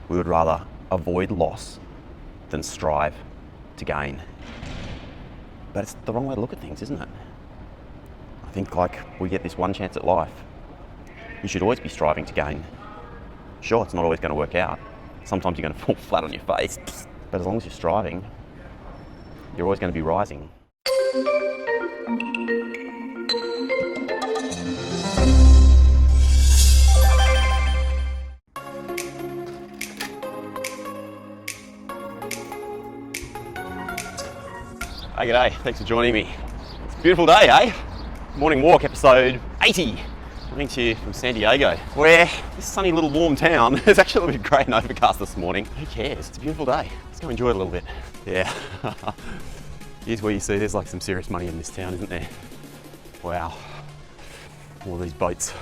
we would rather avoid loss than strive to gain. But it's the wrong way to look at things, isn't it? I think like we get this one chance at life. You should always be striving to gain. Sure, it's not always going to work out. Sometimes you're going to fall flat on your face, but as long as you're striving, you're always going to be rising. Hey, g'day, thanks for joining me. It's a beautiful day, eh? Morning walk, episode 80. Coming to you from San Diego, where this sunny little warm town is actually a little bit grey and overcast this morning. Who cares? It's a beautiful day. Let's go enjoy it a little bit. Yeah. Here's where you see there's like some serious money in this town, isn't there? Wow. All these boats.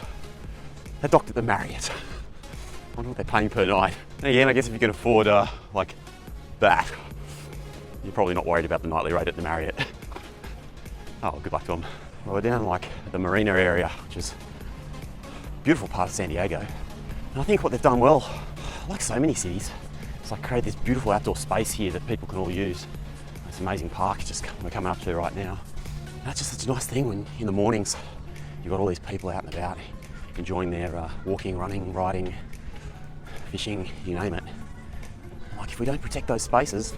They're docked at the Marriott. I wonder what they're paying per night. And again, I guess if you can afford like that, you're probably not worried about the nightly rate at the Marriott. Oh, good luck to them. Well, we're down like the marina area, which is a beautiful part of San Diego. And I think what they've done well, like so many cities, is like create this beautiful outdoor space here that people can all use. This amazing park we're coming up to right now. And that's just such a nice thing when in the mornings you've got all these people out and about enjoying their walking, running, riding, fishing, you name it. And like if we don't protect those spaces,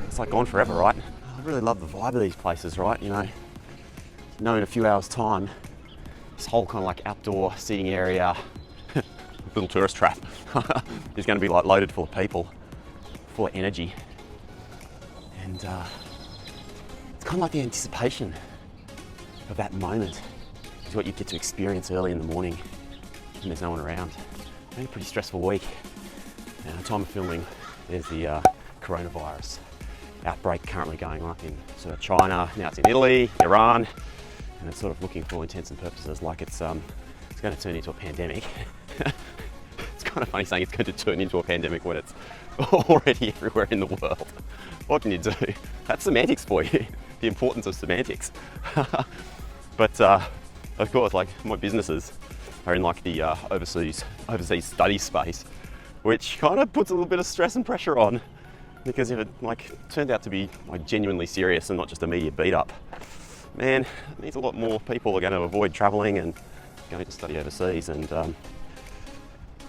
it's like gone forever, right? I really love the vibe of these places, right? You know in a few hours' time, this whole kind of like outdoor seating area, little tourist trap, is going to be like loaded full of people, full of energy. And it's kind of like the anticipation of that moment is what you get to experience early in the morning when there's no one around. It's been a pretty stressful week. Now, at the time of filming, there's the coronavirus outbreak currently going on in sort of China, now it's in Italy, Iran, and it's sort of looking for all intents and purposes like it's going to turn into a pandemic. It's kind of funny saying it's going to turn into a pandemic when it's already everywhere in the world. What can you do? That's semantics for you, the importance of semantics. But of course, like my businesses are in like the overseas study space, which kind of puts a little bit of stress and pressure on. Because if it like turned out to be like genuinely serious and not just a media beat up, man, it means a lot more people are going to avoid travelling and going to study overseas, and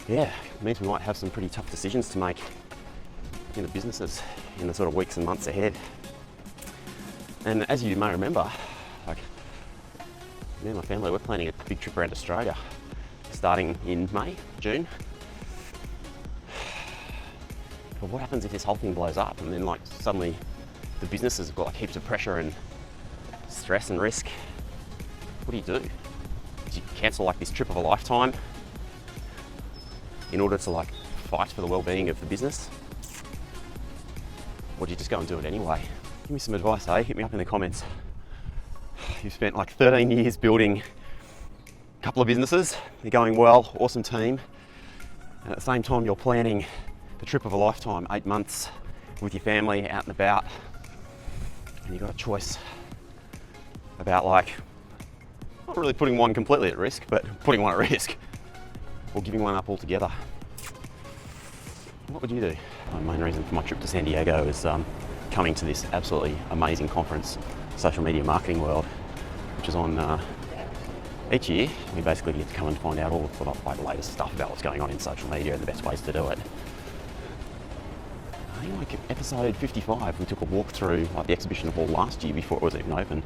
yeah, it means we might have some pretty tough decisions to make in the businesses in the sort of weeks and months ahead. And as you may remember, like me and my family, we're planning a big trip around Australia starting in May, June. But what happens if this whole thing blows up and then like suddenly the businesses have got like heaps of pressure and stress and risk? What do you do? Do you cancel like this trip of a lifetime in order to like fight for the well-being of the business? Or do you just go and do it anyway? Give me some advice, eh? Hit me up in the comments. You've spent like 13 years building a couple of businesses, they're going well, awesome team, and at the same time you're planning the trip of a lifetime, 8 months with your family out and about, and you've got a choice about like, not really putting one completely at risk, but putting one at risk, or giving one up altogether. What would you do? My main reason for my trip to San Diego is coming to this absolutely amazing conference, Social Media Marketing World, which is on each year. We basically get to come and find out all the latest stuff about what's going on in social media and the best ways to do it. I think like episode 55, we took a walk through like the exhibition hall last year before it was even open.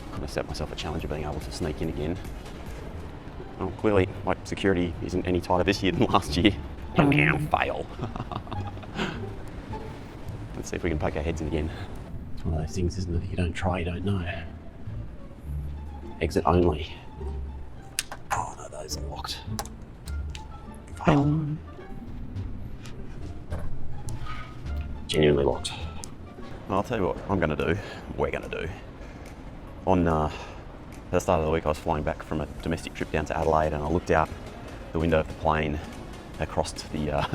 I kind of set myself a challenge of being able to sneak in again. Well, clearly, like security isn't any tighter this year than last year. Fail. Let's see if we can poke our heads in again. It's one of those things, isn't it? If you don't try, you don't know. Exit only. Oh no, those are locked. Fail. Genuinely locked. I'll tell you what we're going to do. On at the start of the week, I was flying back from a domestic trip down to Adelaide, and I looked out the window of the plane across the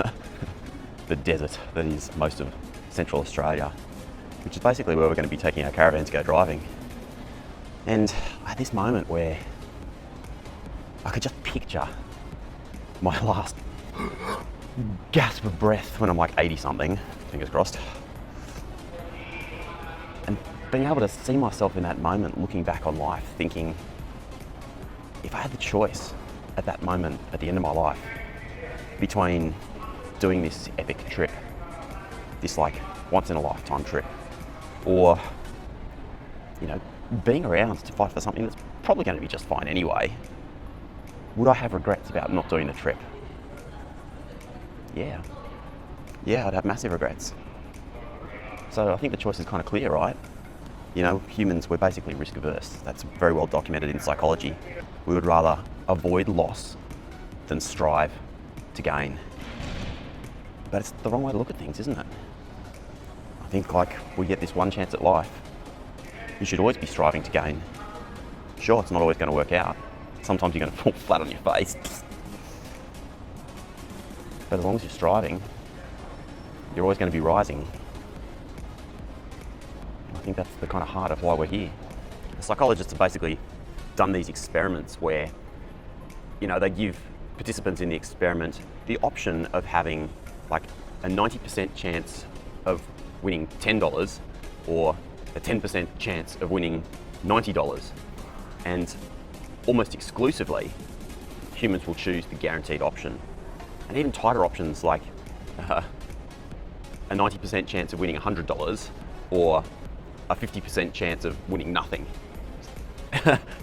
the desert that is most of Central Australia, which is basically where we're going to be taking our caravan to go driving. And I had this moment where I could just picture my last gasp of breath when I'm like 80 something, fingers crossed. And being able to see myself in that moment, looking back on life, thinking, if I had the choice at that moment, at the end of my life, between doing this epic trip, this like once in a lifetime trip, or, you know, being around to fight for something that's probably going to be just fine anyway, would I have regrets about not doing the trip? Yeah, I'd have massive regrets. So I think the choice is kind of clear, right? You know, humans, we're basically risk averse. That's very well documented in psychology. We would rather avoid loss than strive to gain. But it's the wrong way to look at things, isn't it? I think like we get this one chance at life. You should always be striving to gain. Sure, it's not always going to work out. Sometimes you're going to fall flat on your face. But as long as you're striving, you're always going to be rising. I think that's the kind of heart of why we're here. The psychologists have basically done these experiments where, you know, they give participants in the experiment the option of having like a 90% chance of winning $10 or a 10% chance of winning $90. And almost exclusively, humans will choose the guaranteed option. And even tighter options like a 90% chance of winning $100 or a 50% chance of winning nothing.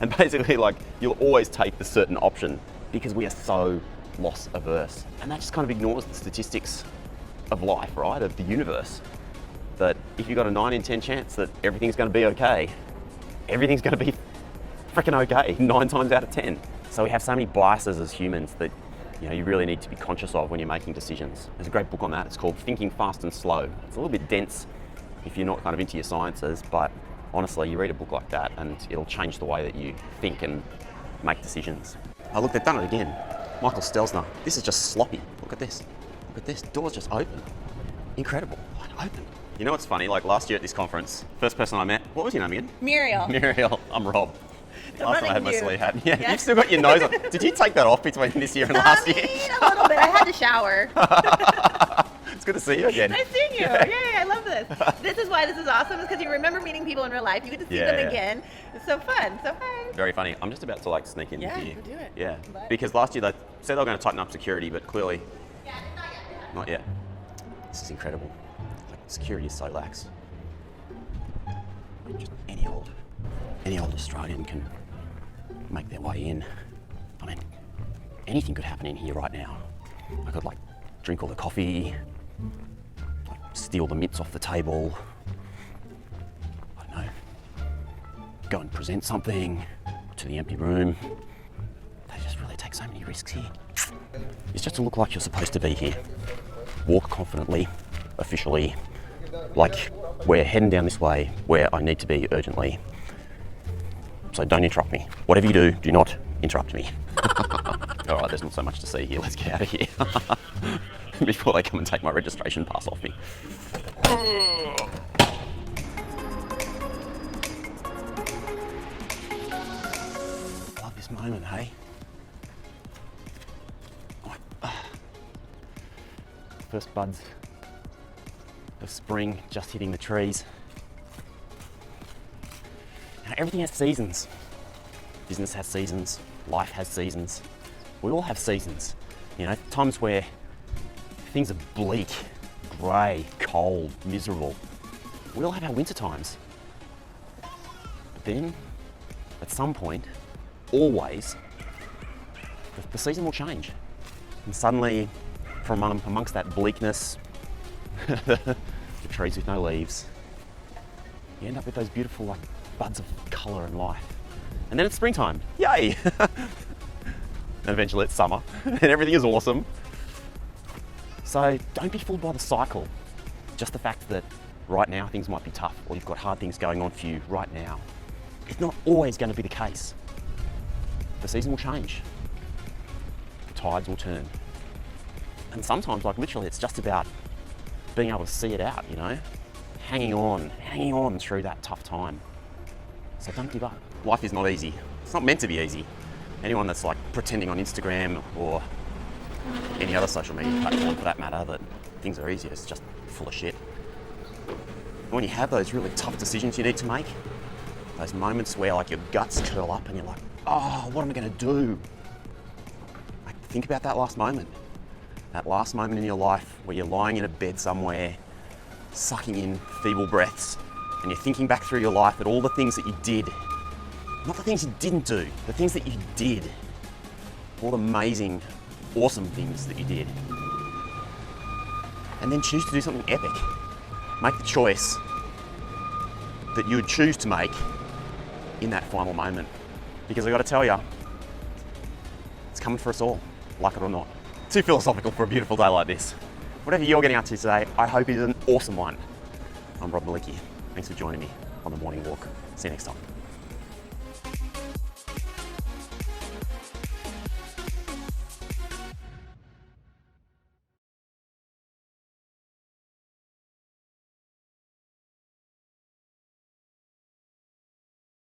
And basically, like, you'll always take the certain option because we are so loss averse. And that just kind of ignores the statistics of life, right? Of the universe. That if you've got a 9 in 10 chance that everything's going to be okay, everything's going to be freaking okay 9 times out of 10. So we have so many biases as humans that, you know, you really need to be conscious of when you're making decisions. There's a great book on that. It's called Thinking Fast and Slow. It's a little bit dense if you're not kind of into your sciences, but honestly, you read a book like that and it'll change the way that you think and make decisions. Oh look, they've done it again. Michael Stelzner. This is just sloppy. Look at this. Look at this. Door's just open. Incredible. Wide open. You know what's funny? Like last year at this conference, first person I met, what was your name again? Muriel. Muriel. I'm Rob. Last time I had my sleeve hat. Yeah, Yeah. You've still got your nose on. Did you take that off between this year and last year? A little bit. I had to shower. It's good to see you again. Nice seeing you. Yeah. Yay, I love this. This is why this is awesome, is because you remember meeting people in real life. You get to see them again. It's so fun. So fun. Very funny. I'm just about to like sneak in Yeah, here. go do it. Yeah, But- because last year they said they were going to tighten up security, but clearly not yet. This is incredible. Like, security is so lax. Just any old Australian can make their way in. I mean, anything could happen in here right now. I could like drink all the coffee, like steal the mitts off the table. I don't know. Go and present something to the empty room. They just really take so many risks here. It's just to look like you're supposed to be here. Walk confidently, officially, like we're heading down this way where I need to be urgently. So don't interrupt me. Whatever you do, do not interrupt me. All right, there's not so much to see here. Let's get out of here before they come and take my registration pass off me. Love this moment, hey? First buds of spring just hitting the trees. Now, everything has seasons. Business has seasons, life has seasons. We all have seasons. You know, times where things are bleak, grey, cold, miserable. We all have our winter times. But then, at some point, always, the season will change. And suddenly, from amongst that bleakness, the trees with no leaves, you end up with those beautiful like buds of colour and life. And then it's springtime, yay! And eventually it's summer, and everything is awesome. So don't be fooled by the cycle. Just the fact that right now things might be tough, or you've got hard things going on for you right now. It's not always going to be the case. The season will change. The tides will turn. And sometimes, like literally, it's just about being able to see it out, you know? Hanging on through that tough time. So don't give up. Life is not easy. It's not meant to be easy. Anyone that's like pretending on Instagram or any other social media platform for that matter, that things are easier. It's just full of shit. And when you have those really tough decisions you need to make, those moments where like your guts curl up and you're like, oh, what am I going to do? Like, think about that last moment. That last moment in your life where you're lying in a bed somewhere, sucking in feeble breaths, and you're thinking back through your life at all the things that you did. Not the things you didn't do, the things that you did. All the amazing, awesome things that you did. And then choose to do something epic. Make the choice that you would choose to make in that final moment. Because I gotta tell you, it's coming for us all, like it or not. Too philosophical for a beautiful day like this. Whatever you're getting up to today, I hope it is an awesome one. I'm Rob Malicki. Thanks for joining me on the morning walk. See you next time.